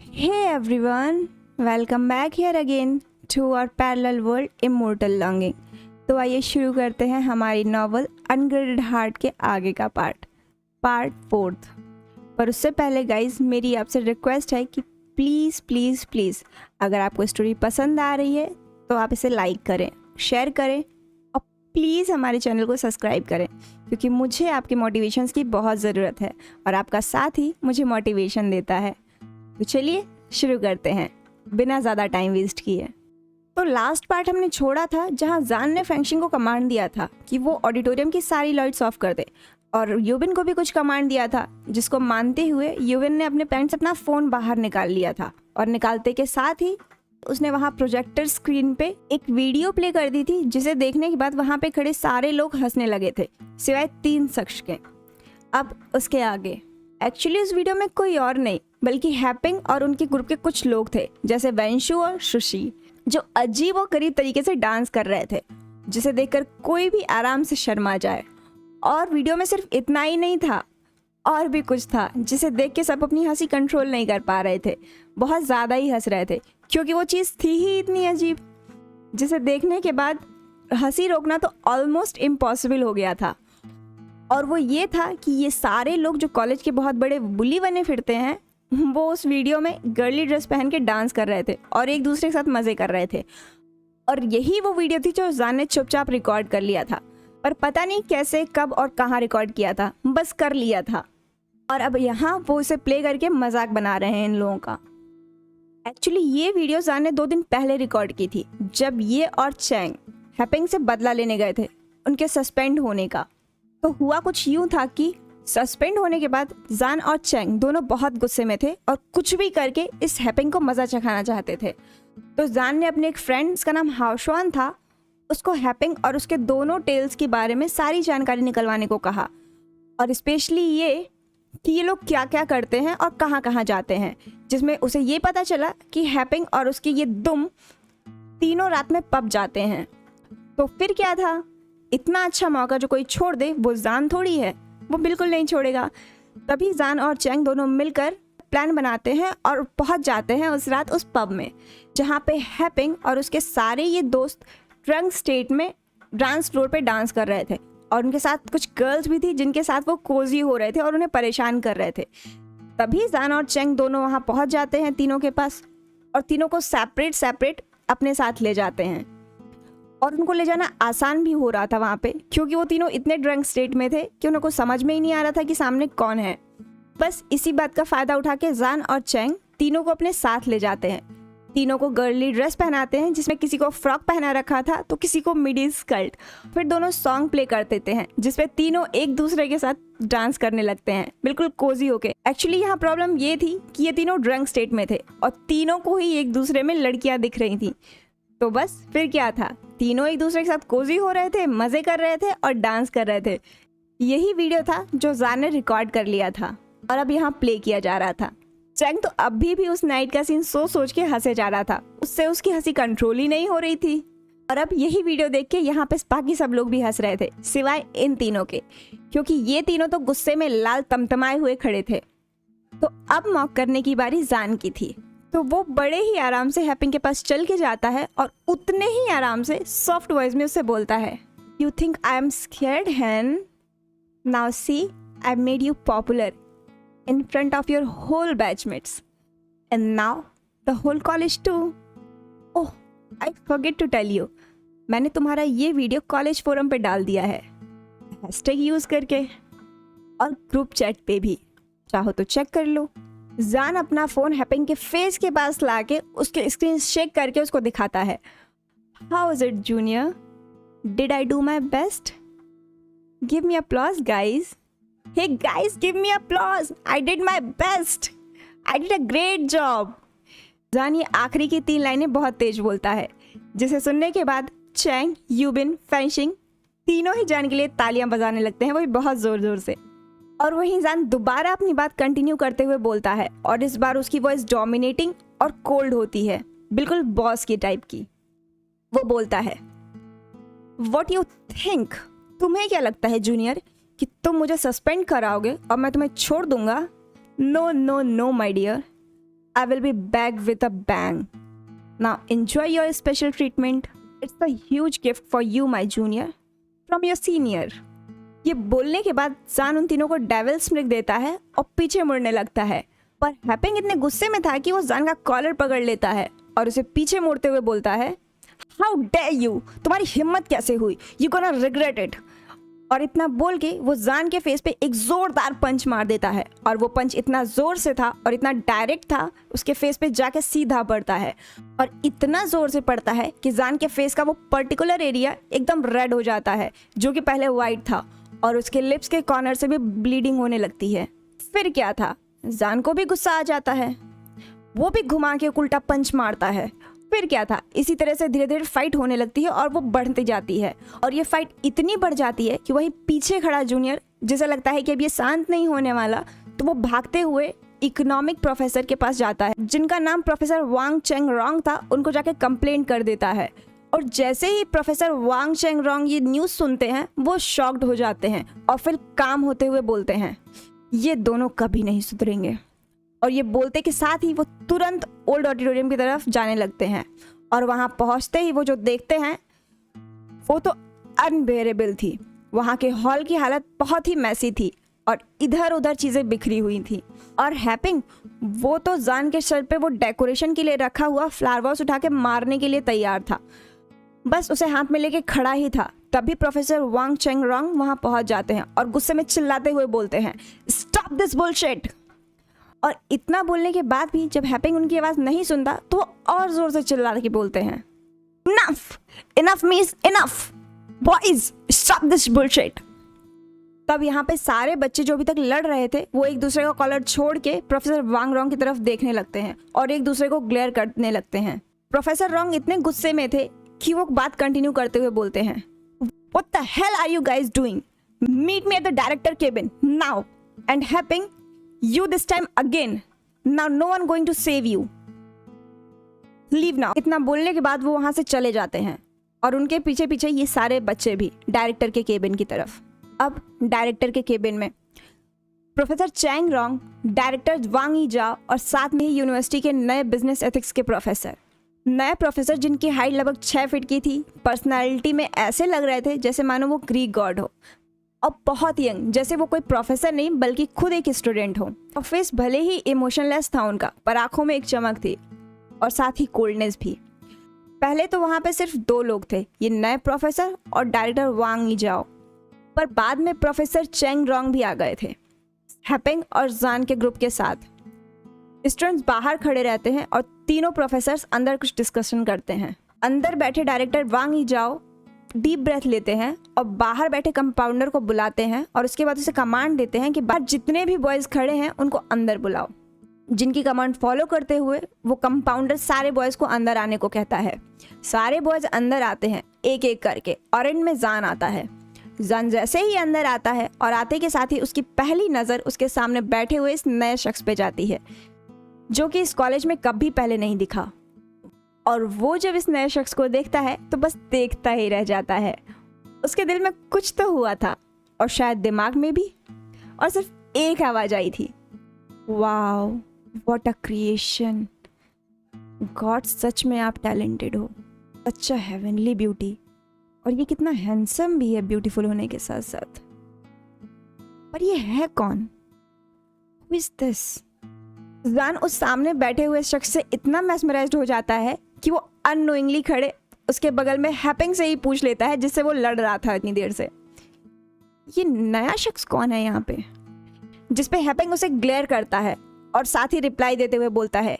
Hey everyone, welcome back here again to our parallel world Immortal Longing। तो आइए शुरू करते हैं हमारी नॉवल अनग्रेडेड हार्ट के आगे का पार्ट 4। पर उससे पहले गाइज मेरी आपसे रिक्वेस्ट है कि प्लीज़ प्लीज़ प्लीज़ अगर आपको स्टोरी पसंद आ रही है तो आप इसे लाइक करें, शेयर करें और प्लीज़ हमारे चैनल को सब्सक्राइब करें, क्योंकि मुझे आपके मोटिवेशंस की बहुत ज़रूरत है और आपका साथ ही मुझे मोटिवेशन देता है। तो चलिए शुरू करते हैं बिना ज़्यादा टाइम वेस्ट किए। तो लास्ट पार्ट हमने छोड़ा था जहां जान ने फेंगशिंग को कमांड दिया था कि वो ऑडिटोरियम की सारी लाइट्स ऑफ कर दे, और यूबिन को भी कुछ कमांड दिया था, जिसको मानते हुए यूबिन ने अपने पैंट से अपना फ़ोन बाहर निकाल लिया था और निकालते के साथ ही उसने वहाँ प्रोजेक्टर स्क्रीन पे एक वीडियो प्ले कर दी थी, जिसे देखने के बाद वहाँ पे खड़े सारे लोग हंसने लगे थे सिवाय 3 शख्स के। अब उसके आगे एक्चुअली उस वीडियो में कोई और नहीं बल्कि हैपिंग और उनके ग्रुप के कुछ लोग थे, जैसे वंशु और सुशी, जो अजीब और गरीब तरीके से डांस कर रहे थे, जिसे देखकर कोई भी आराम से शर्मा जाए। और वीडियो में सिर्फ इतना ही नहीं था, और भी कुछ था जिसे देख के सब अपनी हंसी कंट्रोल नहीं कर पा रहे थे, बहुत ज़्यादा ही हंस रहे थे, क्योंकि वो चीज़ थी ही इतनी अजीब, जिसे देखने के बाद हंसी रोकना तो ऑलमोस्ट इम्पॉसिबल हो गया था। और वो ये था कि ये सारे लोग जो कॉलेज के बहुत बड़े बुली बने फिरते हैं, वो उस वीडियो में गर्ली ड्रेस पहन के डांस कर रहे थे और एक दूसरे के साथ मज़े कर रहे थे। और यही वो वीडियो थी जो जान ने चुपचाप रिकॉर्ड कर लिया था, पर पता नहीं कैसे, कब और कहाँ रिकॉर्ड किया था, बस कर लिया था। और अब यहाँ वो इसे प्ले करके मजाक बना रहे हैं इन लोगों का। एक्चुअली ये वीडियो जान ने 2 दिन पहले रिकॉर्ड की थी, जब ये और चैंग हैपिंग से बदला लेने गए थे उनके सस्पेंड होने का। तो हुआ कुछ यूं था कि सस्पेंड होने के बाद जान और चैंग दोनों बहुत गुस्से में थे और कुछ भी करके इस हैपिंग को मज़ा चखाना चाहते थे। तो जान ने अपने एक फ्रेंड, जिसका नाम हाओशुआन था, उसको हैपिंग और उसके दोनों टेल्स के बारे में सारी जानकारी निकलवाने को कहा, और स्पेशली ये कि ये लोग क्या क्या करते हैं और कहाँ कहाँ जाते हैं, जिसमें उसे ये पता चला कि हैपिंग और उसके ये दुम तीनों रात में पब जाते हैं। तो फिर क्या था, इतना अच्छा मौका जो कोई छोड़ दे वो जान थोड़ी है, वो बिल्कुल नहीं छोड़ेगा। तभी जान और चैंग दोनों मिलकर प्लान बनाते हैं और पहुंच जाते हैं उस रात उस पब में, जहां पे हैपिंग और उसके सारे ये दोस्त ड्रंक स्टेट में डांस फ्लोर पे डांस कर रहे थे, और उनके साथ कुछ गर्ल्स भी थी जिनके साथ वो कोजी हो रहे थे और उन्हें परेशान कर रहे थे। तभी जान और चैंग दोनों वहाँ पहुँच जाते हैं तीनों के पास, और तीनों को सेपरेट अपने साथ ले जाते हैं। और उनको ले जाना आसान भी हो रहा था वहाँ पे, क्योंकि वो तीनों इतने ड्रंक स्टेट में थे कि उनको समझ में ही नहीं आ रहा था कि सामने कौन है। बस इसी बात का फ़ायदा उठा के जान और चैंग तीनों को अपने साथ ले जाते हैं। तीनों को गर्ली ड्रेस पहनाते हैं, जिसमें किसी को फ्रॉक पहना रखा था तो किसी को मिडी स्कर्ट। फिर दोनों सॉन्ग प्ले कर देते हैं, जिसमें तीनों एक दूसरे के साथ डांस करने लगते हैं, बिल्कुल कोजी होके। एक्चुअली यहाँ प्रॉब्लम ये थी कि ये तीनों ड्रंक स्टेट में थे और तीनों को ही एक दूसरे में लड़कियाँ दिख रही थी। तो बस फिर क्या था, तीनों एक दूसरे के साथ कोजी हो रहे थे, मज़े कर रहे थे और डांस कर रहे थे। यही वीडियो था जो जान ने रिकॉर्ड कर लिया था और अब यहाँ प्ले किया जा रहा था। चैंग तो अभी भी उस नाइट का सीन सोच के हंसे जा रहा था, उससे उसकी हंसी कंट्रोल ही नहीं हो रही थी। और अब यही वीडियो देख के यहाँ पे बाकी सब लोग भी हंस रहे थे सिवाय इन तीनों के, क्योंकि ये तीनों तो गुस्से में लाल तमतमाए हुए खड़े थे। तो अब मॉक करने की बारी जान की थी। तो वो बड़े ही आराम से हैपिंग के पास चल के जाता है और उतने ही आराम से सॉफ्ट वॉइस में उससे बोलता है, you think I am scared हैन? Now see, I made you popular in front of your whole batchmates and now the whole college too. Oh, I forget to tell you, मैंने तुम्हारा ये video college forum पे डाल दिया है, hashtag use करके, और ग्रुप चैट पे भी, चाहो तो चेक कर लो। जान अपना फ़ोन हैपिंग के फेस के पास लाके उसके स्क्रीन शेक करके उसको दिखाता है। How is it junior? Did I do my best? Give me applause guys. Hey guys, give me applause, I did my best, I did a great job. जान ये आखिरी की 3 लाइनें बहुत तेज बोलता है, जिसे सुनने के बाद चैंग, यूबिन, फेंगशिंग तीनों ही जान के लिए तालियां बजाने लगते हैं, वो भी बहुत ज़ोर ज़ोर से। और वहीं जान दोबारा अपनी बात कंटिन्यू करते हुए बोलता है, और इस बार उसकी वॉइस डोमिनेटिंग और कोल्ड होती है, बिल्कुल बॉस की टाइप की। वो बोलता है, व्हाट यू थिंक? तुम्हें क्या लगता है जूनियर कि तुम मुझे सस्पेंड कराओगे और मैं तुम्हें छोड़ दूंगा? No no no my dear, I will be back with a bang. Now enjoy your special treatment. It's a huge gift for you, my junior, from your senior. ये बोलने के बाद जान उन तीनों को डेविल्स लिख देता है और पीछे मुड़ने लगता है, पर हैपिंग इतने गुस्से में था कि वो जान का कॉलर पकड़ लेता है और उसे पीछे मुड़ते हुए बोलता है, हाउ डेयर यू, तुम्हारी हिम्मत कैसे हुई, यू गोना रिग्रेट इट। और इतना बोल के वो जान के फेस पे एक जोरदार पंच मार देता है और वो पंच इतना जोर से था और इतना डायरेक्ट था, उसके फेस पे जाके सीधा पड़ता है और इतना जोर से पड़ता है कि जान के फेस का वो पर्टिकुलर एरिया एकदम रेड हो जाता है, जो कि पहले वाइट था, और उसके लिप्स के कॉर्नर से भी ब्लीडिंग होने लगती है। फिर क्या था, जान को भी गुस्सा आ जाता है, वो भी घुमा के उल्टा पंच मारता है। फिर क्या था, इसी तरह से धीरे धीरे फाइट होने लगती है और वो बढ़ती जाती है और ये फाइट इतनी बढ़ जाती है कि वही पीछे खड़ा जूनियर, जिसे लगता है कि अब ये शांत नहीं होने वाला, तो वो भागते हुए इकोनॉमिक प्रोफेसर के पास जाता है, जिनका नाम प्रोफेसर वांग चेंग रोंग था। उनको जाके कंप्लेंट कर देता है और जैसे ही प्रोफेसर वांग चेंग रोंग ये न्यूज़ सुनते हैं, वो शॉक्ड हो जाते हैं और फिर काम होते हुए बोलते हैं, ये दोनों कभी नहीं सुधरेंगे। और ये बोलते के साथ ही वो तुरंत ओल्ड ऑडिटोरियम की तरफ जाने लगते हैं और वहाँ पहुँचते ही वो जो देखते हैं वो तो अनबेरेबल थी। वहाँ के हॉल की हालत बहुत ही मैसी थी और इधर उधर चीज़ें बिखरी हुई थी। और हैपिंग, वो तो जान के सर पे वो डेकोरेशन के लिए रखा हुआ फ्लावर उठा के मारने के लिए तैयार था, बस उसे हाथ में लेके खड़ा ही था। तभी प्रोफेसर वांग चेंग रोंग वहाँ पहुँच जाते हैं और गुस्से में चिल्लाते हुए बोलते हैं, स्टॉप दिस बुलशिट। और इतना बोलने के बाद भी जब हैपिंग उनकी आवाज़ नहीं सुनता तो वो और ज़ोर से चिल्ला के बोलते हैं, enough, enough means enough, boys stop this bullshit. तब यहाँ पे सारे बच्चे जो अभी तक लड़ रहे थे वो एक दूसरे का कॉलर छोड़ के प्रोफेसर वांग रोंग की तरफ देखने लगते हैं और एक दूसरे को ग्लेयर करने लगते हैं। प्रोफेसर रोंग इतने गुस्से में थे कि वो बात कंटिन्यू करते हुए बोलते हैं, what the hell are you guys doing, meet me at the director cabin now and हैपिंग you this time again, now no one going to save you, leave now। इतना बोलने के बाद वो वहाँ से चले जाते हैं और उनके पीछे पीछे ये सारे बच्चे भी डायरेक्टर के केबिन की तरफ। अब डायरेक्टर के केबिन में प्रोफेसर चैंग रोंग, डायरेक्टर वांग यीजाओ और साथ में ही यूनिवर्सिटी के नए बिजनेस एथिक्स के प्रोफेसर, नए प्रोफेसर जिनकी हाइट लगभग 6 फीट की थी, पर्सनालिटी में ऐसे लग रहे थे जैसे मानो वो ग्रीक गॉड हो, और बहुत यंग, जैसे वो कोई प्रोफेसर नहीं बल्कि खुद एक स्टूडेंट हो। और फेस भले ही इमोशनलेस था उनका, पर आंखों में एक चमक थी और साथ ही कोल्डनेस भी। पहले तो वहाँ पे सिर्फ 2 लोग थे, ये नए प्रोफेसर और डायरेक्टर वांग यीजाओ, पर बाद में प्रोफेसर चेंग रोंग भी आ गए थे हैपिंग और जान के ग्रुप के साथ। स्टूडेंट्स बाहर खड़े रहते हैं और तीनों प्रोफेसर्स अंदर कुछ डिस्कशन करते हैं। अंदर बैठे डायरेक्टर वांग यीजाओ डीप ब्रेथ लेते हैं और बाहर बैठे कंपाउंडर को बुलाते हैं और उसके बाद उसे कमांड देते हैं कि बाहर जितने भी बॉयज़ खड़े हैं उनको अंदर बुलाओ। जिनकी कमांड फॉलो करते हुए वो कंपाउंडर सारे बॉयज़ को अंदर आने को कहता है। सारे बॉयज़ अंदर आते हैं एक एक करके और एंड में जान आता है। जान जैसे ही अंदर आता है और आते के साथ ही उसकी पहली नज़र उसके सामने बैठे हुए इस नए शख्स पे जाती है, जो कि इस कॉलेज में कभी पहले नहीं दिखा। और वो जब इस नए शख्स को देखता है तो बस देखता ही रह जाता है। उसके दिल में कुछ तो हुआ था और शायद दिमाग में भी, और सिर्फ एक आवाज़ आई थी, wow what a creation, God सच में आप टैलेंटेड हो, सच अ हेवनली ब्यूटी। और ये कितना हैंडसम भी है ब्यूटीफुल होने के साथ साथ। पर ये है कौन, हु इज दिस? जान उस सामने बैठे हुए शख्स से इतना मैस्मराइज्ड हो जाता है कि वो अननोइंगली खड़े उसके बगल में हैपिंग से ही पूछ लेता है जिससे वो लड़ रहा था इतनी देर से, ये नया शख्स कौन है यहाँ पे? जिस पे हैपिंग उसे ग्लेयर करता है और साथ ही रिप्लाई देते हुए बोलता है,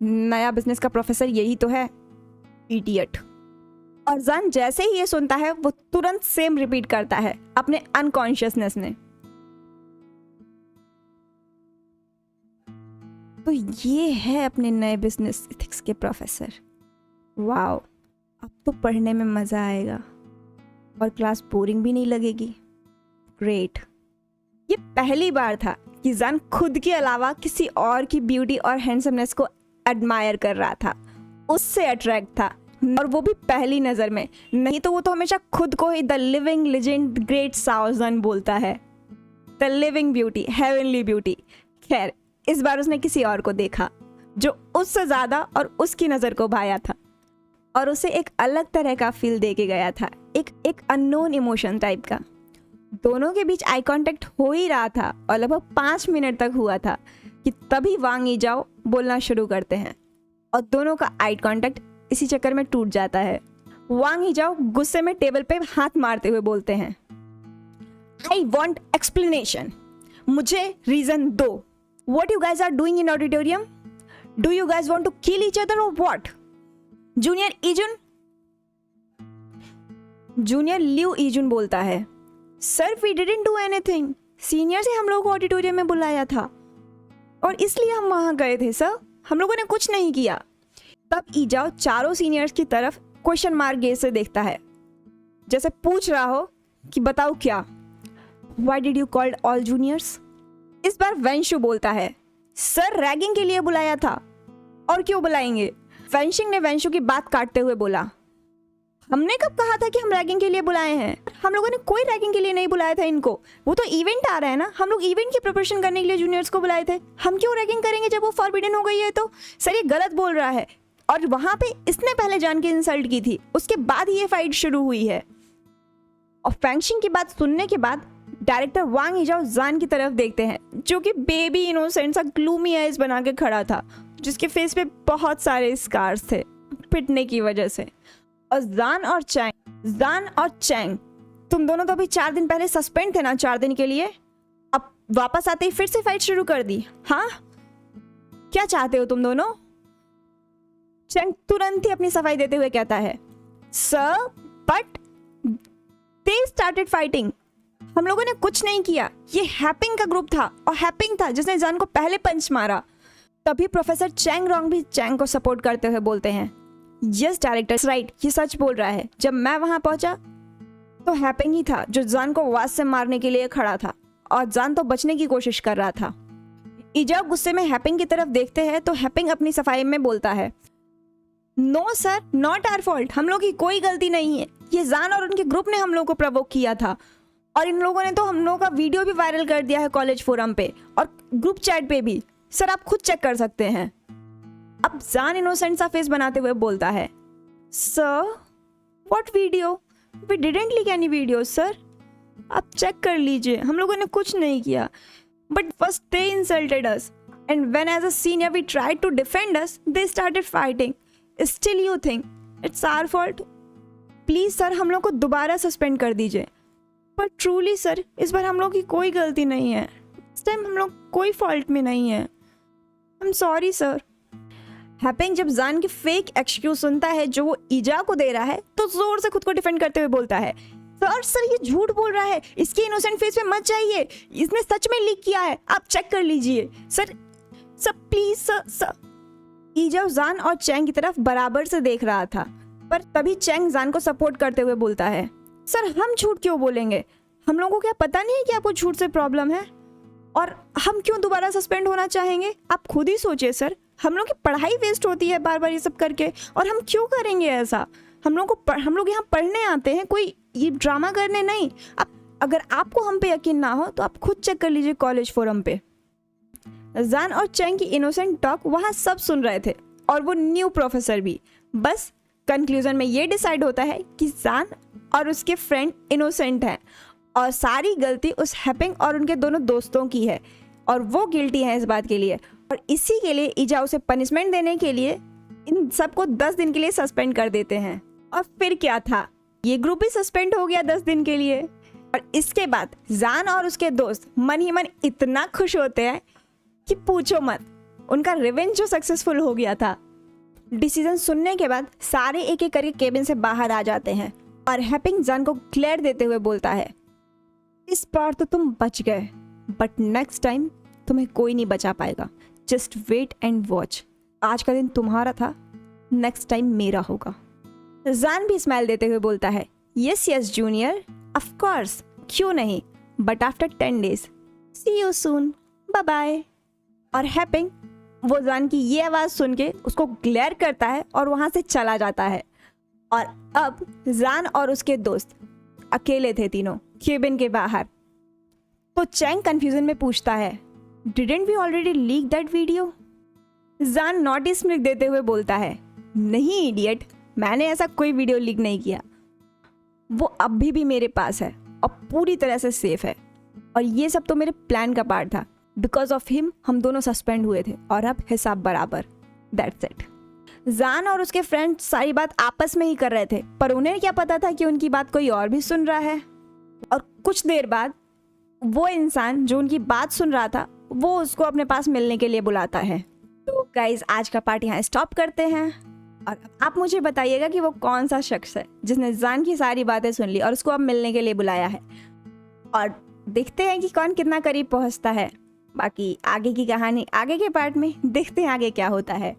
नया बिजनेस का प्रोफेसर यही तो है, इडियट। और जान जैसे ही ये सुनता है वो तुरंत सेम रिपीट करता है अपने अनकॉन्शियसनेस में। तो ये है अपने नए बिजनेस एथिक्स के प्रोफेसर। वाओ, अब तो पढ़ने में मज़ा आएगा और क्लास बोरिंग भी नहीं लगेगी। ग्रेट। ये पहली बार था कि जान खुद के अलावा किसी और की ब्यूटी और हैंडसमनेस को एडमायर कर रहा था, उससे अट्रैक्ट था, और वो भी पहली नज़र में। नहीं तो वो तो हमेशा खुद को ही द लिविंग लेजेंड ग्रेट साउजन बोलता है, the living beauty, heavenly beauty. खैर इस बार उसने किसी और को देखा, जो उससे ज़्यादा और उसकी नज़र को भाया था और उसे एक अलग तरह का फील दे के गया था, एक अननोन इमोशन टाइप का। दोनों के बीच आई कांटेक्ट हो ही रहा था और लगभग 5 मिनट तक हुआ था कि तभी वांग यीजाओ बोलना शुरू करते हैं और दोनों का आई कांटेक्ट इसी चक्कर में टूट जाता है। वांग यीजाओ गुस्से में टेबल पे हाथ मारते हुए बोलते हैं, आई वॉन्ट एक्सप्लेनेशन, मुझे रीजन दो। What you guys are doing in auditorium? Do you guys want to kill each other or what? Junior ईजुन, जूनियर लिu ईजुन बोलता है, sir we didn't do anything, senior से हम लोगों को ऑडिटोरियम में बुलाया था और इसलिए हम वहां गए थे सर, हम लोगों ने कुछ नहीं किया। तब यीजाओ चारों सीनियर्स की तरफ क्वेश्चन मार्क गेज से देखता है, जैसे पूछ रहा हो कि बताओ क्या। Why did you call all juniors? इस बार वेंशु बोलता है, सर रैगिंग के लिए बुलाया था, और क्यों बुलाएंगे? वेंशिंग ने वेंशु की बात काटते हुए बोला, हमने कब कहा था कि हम रैगिंग के लिए बुलाए हैं? हम लोगों ने कोई रैगिंग के लिए नहीं बुलाया था इनको, वो तो इवेंट आ रहा है ना, हम लोग इवेंट की प्रिपरेशन करने के लिए जूनियर्स को बुलाए थे। हम क्यों रैगिंग करेंगे जब वो फॉरबिडन हो गई है? तो सर ये गलत बोल रहा है और वहां पे इसने पहले जान के इंसल्ट की थी, उसके बाद ही ये फाइट शुरू हुई है। और फेंशिंग की बात सुनने के बाद डायरेक्टर वांग यीजाओ जान की तरफ देखते हैं, जो कि बेबी इनोसेंट सा ग्लूमी आइज बना के खड़ा था, जिसके फेस पे बहुत सारे स्कार्स थे पिटने की वजह से। और जान और चैंग, तुम दोनों तो अभी 4 दिन पहले सस्पेंड थे ना, 4 दिन के लिए, अब वापस आते ही फिर से फाइट शुरू कर दी। हाँ, क्या चाहते हो तुम दोनों? चैंग तुरंत ही अपनी सफाई देते हुए कहता है, sir but they started fighting, हम लोगों ने कुछ नहीं किया, ये हैपिंग का ग्रुप था और हैपिंग था जिसने जान को पहले पंच मारा। तभी प्रोफेसर चैंग रोंग भी चैंग को सपोर्ट करते हुए बोलते हैं, यस डायरेक्टर राइट, ये सच बोल रहा है, जब मैं वहां पहुंचा तो हैपिंग ही था जो जान को आवाज से मारने के लिए खड़ा था और जान तो बचने की कोशिश कर रहा था। यीजाओ गुस्से में हैपिंग की तरफ देखते हैं तो हैपिंग अपनी सफाई में बोलता है, no sir, not our fault, हम लोग की कोई गलती नहीं है, ये जान और उनके ग्रुप ने हम लोग को प्रवोक किया था और इन लोगों ने तो हम लोगों का वीडियो भी वायरल कर दिया है कॉलेज फोरम पे और ग्रुप चैट पे भी, सर आप खुद चेक कर सकते हैं। अब जान इनोसेंट सा फेस बनाते हुए बोलता है, sir what video, we didn't leak any video sir, आप चेक कर लीजिए, हम लोगों ने कुछ नहीं किया, but first they insulted us and when as a senior we tried to defend us they started fighting, still you think it's our fault? Please sir हम लोग को दोबारा सस्पेंड कर दीजिए, पर ट्रूली सर इस बार हम लोग की कोई गलती नहीं है, इस टाइम हम लोग कोई फॉल्ट में नहीं है, I am sorry sir. Happen जब जान की फेक एक्सक्यूज सुनता है जो वो यीजाओ को दे रहा है तो जोर से खुद को डिफेंड करते हुए बोलता है, सर ये झूठ बोल रहा है, इसके इनोसेंट फेस पे मत जाइए, इसने सच में लीक किया है, आप चेक कर लीजिए सर प्लीज सर। यीजाओ जान और चैंग की तरफ बराबर से देख रहा था, पर तभी चैंग जान को सपोर्ट करते हुए बोलता है, सर हम झूठ क्यों बोलेंगे, हम लोगों को क्या पता नहीं है कि आपको झूठ से प्रॉब्लम है और हम क्यों दोबारा सस्पेंड होना चाहेंगे? आप खुद ही सोचिए सर, हम लोग की पढ़ाई वेस्ट होती है बार बार ये सब करके, और हम क्यों करेंगे ऐसा? हम लोग यहाँ पढ़ने आते हैं, कोई ये ड्रामा करने नहीं। अगर आपको हम पे यकीन ना हो तो आप खुद चेक कर लीजिए कॉलेज फोरम पे। जान और चैंग की इनोसेंट टॉक वहाँ सब सुन रहे थे और वो न्यू प्रोफेसर भी। बस कंक्लूजन में ये डिसाइड होता है कि जान और उसके फ्रेंड इनोसेंट हैं और सारी गलती उस हैपिंग और उनके दोनों दोस्तों की है और वो गिल्टी हैं इस बात के लिए, और इसी के लिए यीजाओ से पनिशमेंट देने के लिए इन सबको 10 दिन के लिए सस्पेंड कर देते हैं। और फिर क्या था, ये ग्रुप भी सस्पेंड हो गया 10 दिन के लिए। और इसके बाद जान और उसके दोस्त मन ही मन इतना खुश होते हैं कि पूछो मत, उनका रिवेंज जो सक्सेसफुल हो गया था। डिसीजन सुनने के बाद सारे एक एक करके केबिन से बाहर आ जाते हैं और हैपिंग जान को ग्लेयर देते हुए बोलता है, इस बार तो तुम बच गए, बट नेक्स्ट टाइम तुम्हें कोई नहीं बचा पाएगा, जस्ट वेट एंड वॉच, आज का दिन तुम्हारा था, नेक्स्ट टाइम मेरा होगा। जान भी स्माइल देते हुए बोलता है, यस जूनियर, ऑफ कोर्स, क्यों नहीं, but after 10 days, see you soon, bye bye. और हैपिंग वो जान की ये आवाज सुन के उसको ग्लेयर करता है और वहां से चला जाता है। और अब जान और उसके दोस्त अकेले थे तीनों केबिन के बाहर। तो चैंग कंफ्यूजन में पूछता है, didn't we already leak that video? जान नोटिस में लिख देते हुए बोलता है, नहीं इडियट, मैंने ऐसा कोई वीडियो लीक नहीं किया। वो अभी भी मेरे पास है और पूरी तरह से सेफ है, और ये सब तो मेरे प्लान का पार्ट था। बिकॉज ऑफ हिम हम दोनों सस्पेंड हुए थे और अब हिसाब बराबर। That's it. जान और उसके फ्रेंड सारी बात आपस में ही कर रहे थे, पर उन्हें क्या पता था कि उनकी बात कोई और भी सुन रहा है। और कुछ देर बाद वो इंसान जो उनकी बात सुन रहा था वो उसको अपने पास मिलने के लिए बुलाता है। तो गाइज आज का पार्ट यहाँ स्टॉप करते हैं, और आप मुझे बताइएगा कि वो कौन सा शख्स है जिसने जान की सारी बातें सुन ली और उसको अब मिलने के लिए बुलाया है। और देखते हैं कि कौन कितना करीब पहुंचता है। बाकी आगे की कहानी आगे के पार्ट में देखते हैं आगे क्या होता है।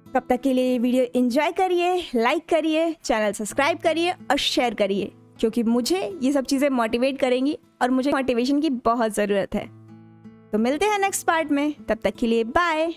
तब तक के लिए ये वीडियो एंजॉय करिए, लाइक करिए, चैनल सब्सक्राइब करिए और शेयर करिए, क्योंकि मुझे ये सब चीज़ें मोटिवेट करेंगी और मुझे मोटिवेशन की बहुत ज़रूरत है। तो मिलते हैं नेक्स्ट पार्ट में, तब तक के लिए बाय।